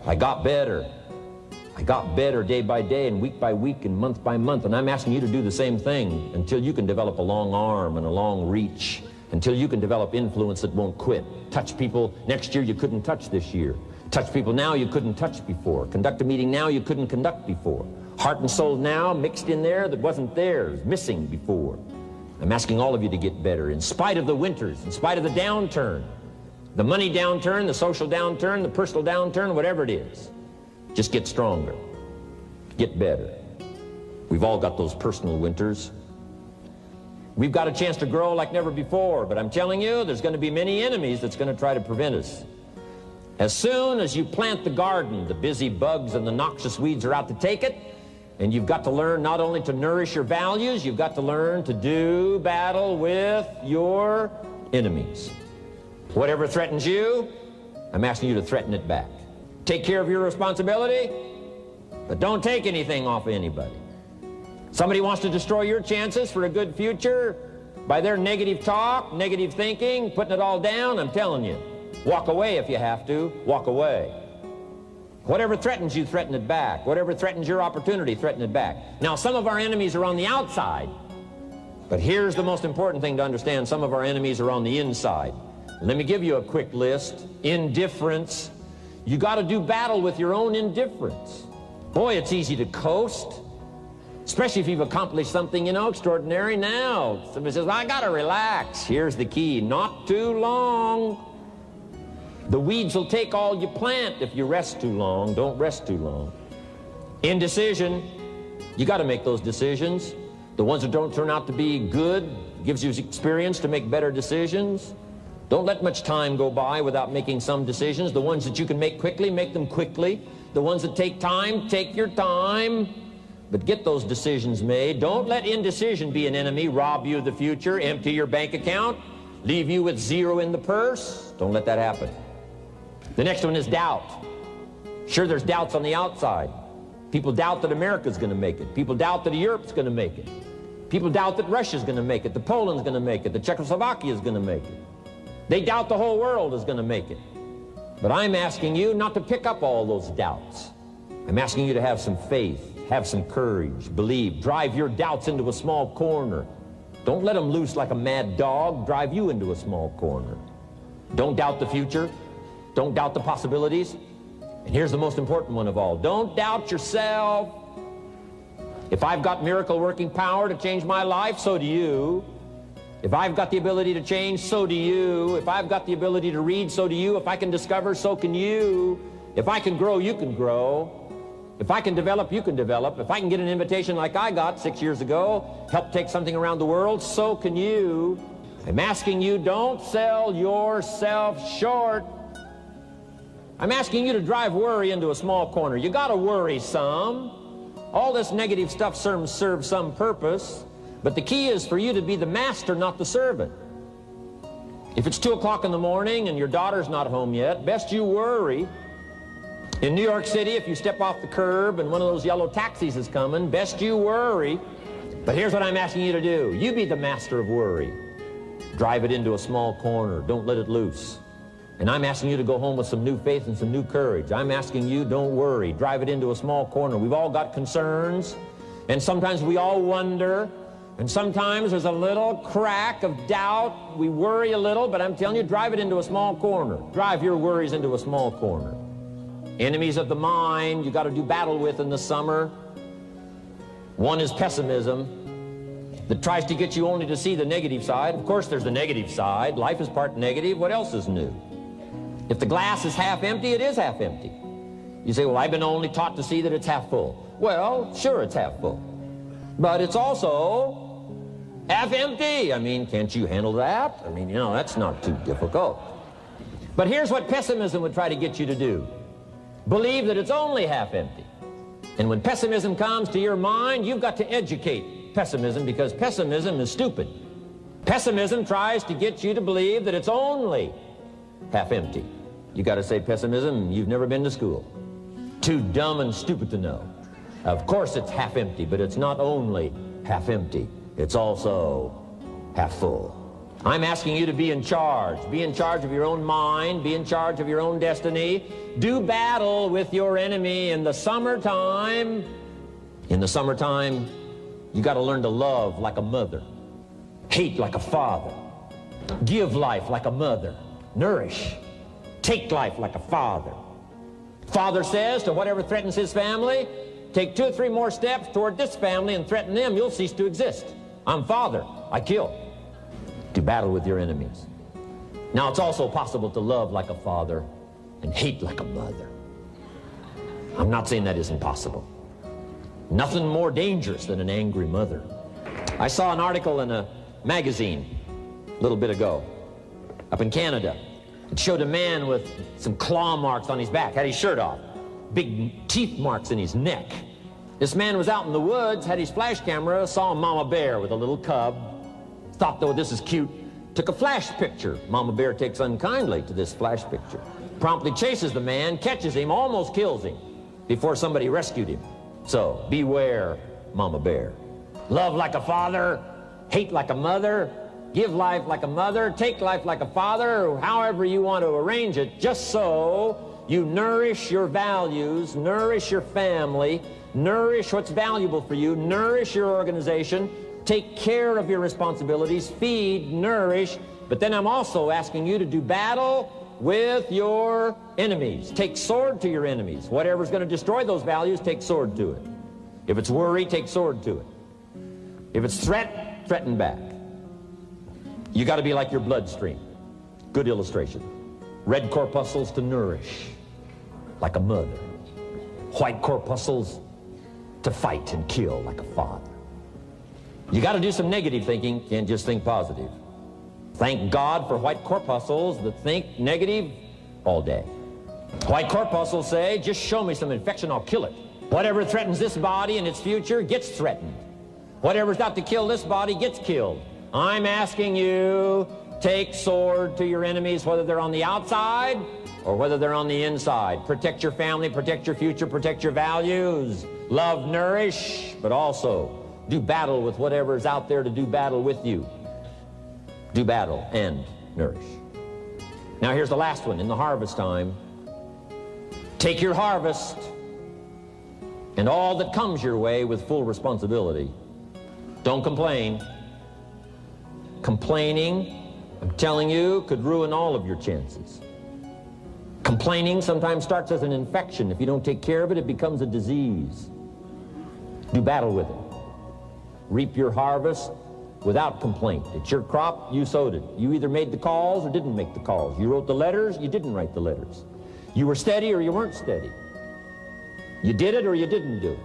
I got better. I got better day by day and week by week and month by month, and I'm asking you to do the same thing until you can develop a long arm and a long reach, until you can develop influence that won't quit. Touch people next year you couldn't touch this year. Touch people now you couldn't touch before. Conduct a meeting now you couldn't conduct before. Heart and soul now mixed in there that wasn't theirs, missing before. I'm asking all of you to get better in spite of the winters, in spite of the downturn, the money downturn, the social downturn, the personal downturn, whatever it is. Just get stronger. Get better. We've all got those personal winters. We've got a chance to grow like never before, but I'm telling you, there's going to be many enemies that's going to try to prevent us. As soon as you plant the garden, the busy bugs and the noxious weeds are out to take it, and you've got to learn not only to nourish your values, you've got to learn to do battle with your enemies. Whatever threatens you, I'm asking you to threaten it back. Take care of your responsibility, but don't take anything off of anybody. Somebody wants to destroy your chances for a good future by their negative talk, negative thinking, putting it all down. I'm telling you, walk away if you have to. Walk away. Whatever threatens you, threaten it back. Whatever threatens your opportunity, threaten it back. Now, some of our enemies are on the outside, but here's the most important thing to understand. Some of our enemies are on the inside. Let me give you a quick list. Indifference. You got to do battle with your own indifference. Boy, it's easy to coast, especially if you've accomplished something, extraordinary. Now, somebody says, well, I got to relax. Here's the key. Not too long. The weeds will take all you plant if you rest too long. Don't rest too long. Indecision. You got to make those decisions. The ones that don't turn out to be good gives you experience to make better decisions. Don't let much time go by without making some decisions. The ones that you can make quickly, make them quickly. The ones that take time, take your time. But get those decisions made. Don't let indecision be an enemy, rob you of the future, empty your bank account, leave you with zero in the purse. Don't let that happen. The next one is doubt. Sure, there's doubts on the outside. People doubt that America's going to make it. People doubt that Europe's going to make it. People doubt that Russia's going to make it, that Poland's going to make it, that Czechoslovakia's going to make it. They doubt the whole world is going to make it. But I'm asking you not to pick up all those doubts. I'm asking you to have some faith, have some courage, believe, drive your doubts into a small corner. Don't let them loose like a mad dog, drive you into a small corner. Don't doubt the future. Don't doubt the possibilities. And here's the most important one of all. Don't doubt yourself. If I've got miracle working power to change my life, so do you. If I've got the ability to change, so do you. If I've got the ability to read, so do you. If I can discover, so can you. If I can grow, you can grow. If I can develop, you can develop. If I can get an invitation like I got 6 years ago, help take something around the world, so can you. I'm asking you, don't sell yourself short. I'm asking you to drive worry into a small corner. You got to worry some. All this negative stuff serves some purpose. But the key is for you to be the master, not the servant. If it's 2 o'clock in the morning and your daughter's not home yet, best you worry. In New York City, if you step off the curb and one of those yellow taxis is coming, best you worry. But here's what I'm asking you to do. You be the master of worry. Drive it into a small corner. Don't let it loose. And I'm asking you to go home with some new faith and some new courage. I'm asking you, don't worry. Drive it into a small corner. We've all got concerns, and sometimes we all wonder. And sometimes there's a little crack of doubt. We worry a little, but I'm telling you, drive it into a small corner. Drive your worries into a small corner. Enemies of the mind you got to do battle with in the summer. One is pessimism that tries to get you only to see the negative side. Of course, there's the negative side. Life is part negative. What else is new? If the glass is half empty, it is half empty. You say, well, I've been only taught to see that it's half full. Well, sure, it's half full. But it's also half empty. I mean, can't you handle that? I mean, that's not too difficult. But here's what pessimism would try to get you to do. Believe that it's only half empty. And when pessimism comes to your mind, you've got to educate pessimism, because pessimism is stupid. Pessimism tries to get you to believe that it's only half empty. You got to say, pessimism, you've never been to school. Too dumb and stupid to know. Of course it's half empty, but it's not only half empty. It's also half full. I'm asking you to be in charge. Be in charge of your own mind. Be in charge of your own destiny. Do battle with your enemy in the summertime. In the summertime, you got to learn to love like a mother, hate like a father, give life like a mother, nourish, take life like a father. Father says to whatever threatens his family, take 2 or 3 more steps toward this family and threaten them, you'll cease to exist. I'm father, I kill. To battle with your enemies. Now, it's also possible to love like a father and hate like a mother. I'm not saying that isn't possible. Nothing more dangerous than an angry mother. I saw an article in a magazine a little bit ago up in Canada. It showed a man with some claw marks on his back, had his shirt off, big teeth marks in his neck. This man was out in the woods, had his flash camera, saw a mama bear with a little cub, thought, though, this is cute, took a flash picture. Mama bear takes unkindly to this flash picture. Promptly chases the man, catches him, almost kills him before somebody rescued him. So, beware, mama bear. Love like a father, hate like a mother, give life like a mother, take life like a father, however you want to arrange it, just so you nourish your values, nourish your family, nourish what's valuable for you, nourish your organization, take care of your responsibilities, feed, nourish, but then I'm also asking you to do battle with your enemies. Take sword to your enemies. Whatever's going to destroy those values, take sword to it. If it's worry, take sword to it. If it's threat, threaten back. You got to be like your bloodstream. Good illustration. Red corpuscles to nourish, like a mother. White corpuscles to fight and kill, like a father. You got to do some negative thinking, can't just think positive. Thank God for white corpuscles that think negative all day. White corpuscles say, just show me some infection, I'll kill it. Whatever threatens this body and its future gets threatened. Whatever's got to kill this body gets killed. I'm asking you, take sword to your enemies, whether they're on the outside or whether they're on the inside. Protect your family, protect your future, protect your values. Love, nourish, but also do battle with whatever's out there to do battle with you. Do battle and nourish. Now here's the last one. In the harvest time, take your harvest and all that comes your way with full responsibility. Don't complain. Complaining, I'm telling you, could ruin all of your chances. Complaining sometimes starts as an infection. If you don't take care of it, it becomes a disease. Do battle with it. Reap your harvest without complaint. It's your crop, you sowed it. You either made the calls or didn't make the calls. You wrote the letters, you didn't write the letters. You were steady or you weren't steady. You did it or you didn't do it.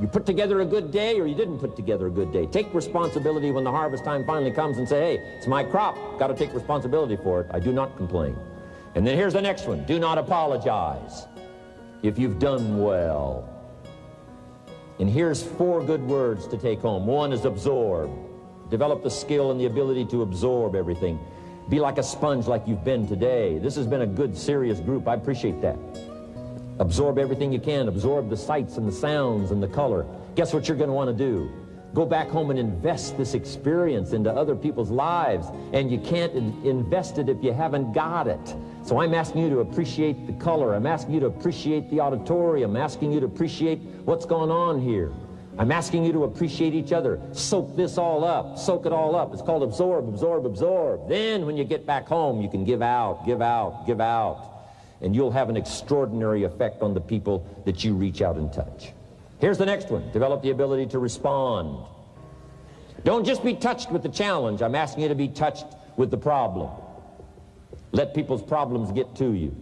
You put together a good day or you didn't put together a good day. Take responsibility when the harvest time finally comes and say, hey, it's my crop. Got to take responsibility for it. I do not complain. And then here's the next one. Do not apologize if you've done well. And here's 4 good words to take home. 1 is absorb. Develop the skill and the ability to absorb everything. Be like a sponge like you've been today. This has been a good, serious group. I appreciate that. Absorb everything you can. Absorb the sights and the sounds and the color. Guess what you're going to want to do? Go back home and invest this experience into other people's lives. And you can't invest it if you haven't got it. So I'm asking you to appreciate the color. I'm asking you to appreciate the auditorium. I'm asking you to appreciate what's going on here. I'm asking you to appreciate each other. Soak this all up. Soak it all up. It's called absorb, absorb, absorb. Then when you get back home, you can give out, give out, give out. And you'll have an extraordinary effect on the people that you reach out and touch. Here's the next one. Develop the ability to respond. Don't just be touched with the challenge. I'm asking you to be touched with the problem. Let people's problems get to you.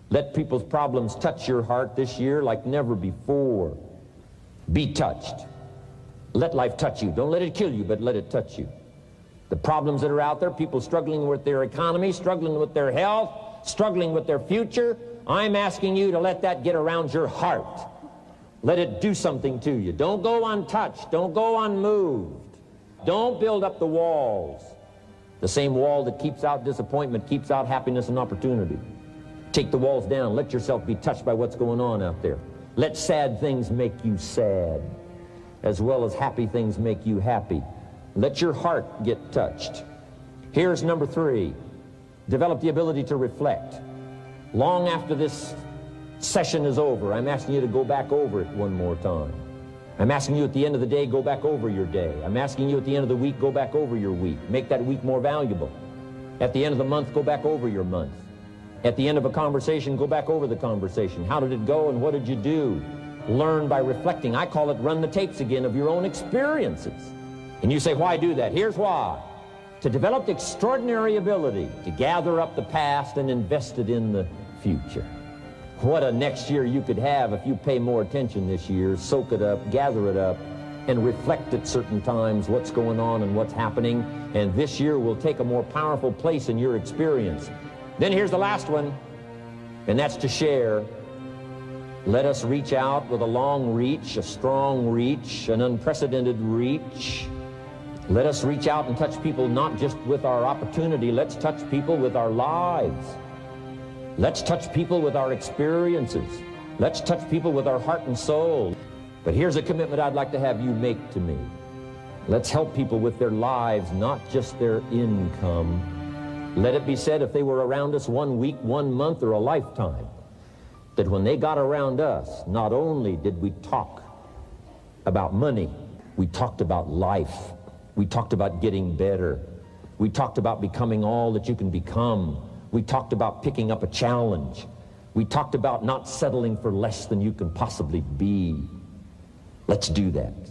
Let people's problems touch your heart this year like never before. Be touched. Let life touch you. Don't let it kill you, but let it touch you. The problems that are out there, people struggling with their economy, struggling with their health, struggling with their future, I'm asking you to let that get around your heart. Let it do something to you. Don't go untouched. Don't go unmoved. Don't build up the walls. The same wall that keeps out disappointment keeps out happiness and opportunity. Take the walls down. Let yourself be touched by what's going on out there. Let sad things make you sad, as well as happy things make you happy. Let your heart get touched. Here's number 3. Develop the ability to reflect. Long after this session is over, I'm asking you to go back over it one more time. I'm asking you at the end of the day, go back over your day. I'm asking you at the end of the week, go back over your week. Make that week more valuable. At the end of the month, go back over your month. At the end of a conversation, go back over the conversation. How did it go and what did you do? Learn by reflecting. I call it run the tapes again of your own experiences. And you say, why do that? Here's why. To develop the extraordinary ability to gather up the past and invest it in the future. What a next year you could have if you pay more attention this year, soak it up, gather it up, and reflect at certain times what's going on and what's happening. And this year will take a more powerful place in your experience. Then here's the last one, and that's to share. Let us reach out with a long reach, a strong reach, an unprecedented reach. Let us reach out and touch people not just with our opportunity. Let's touch people with our lives. Let's touch people with our experiences. Let's touch people with our heart and soul. But here's a commitment I'd like to have you make to me. Let's help people with their lives, not just their income. Let it be said, if they were around us 1 week, 1 month, or a lifetime, that when they got around us, not only did we talk about money, we talked about life. We talked about getting better. We talked about becoming all that you can become. We talked about picking up a challenge. We talked about not settling for less than you can possibly be. Let's do that.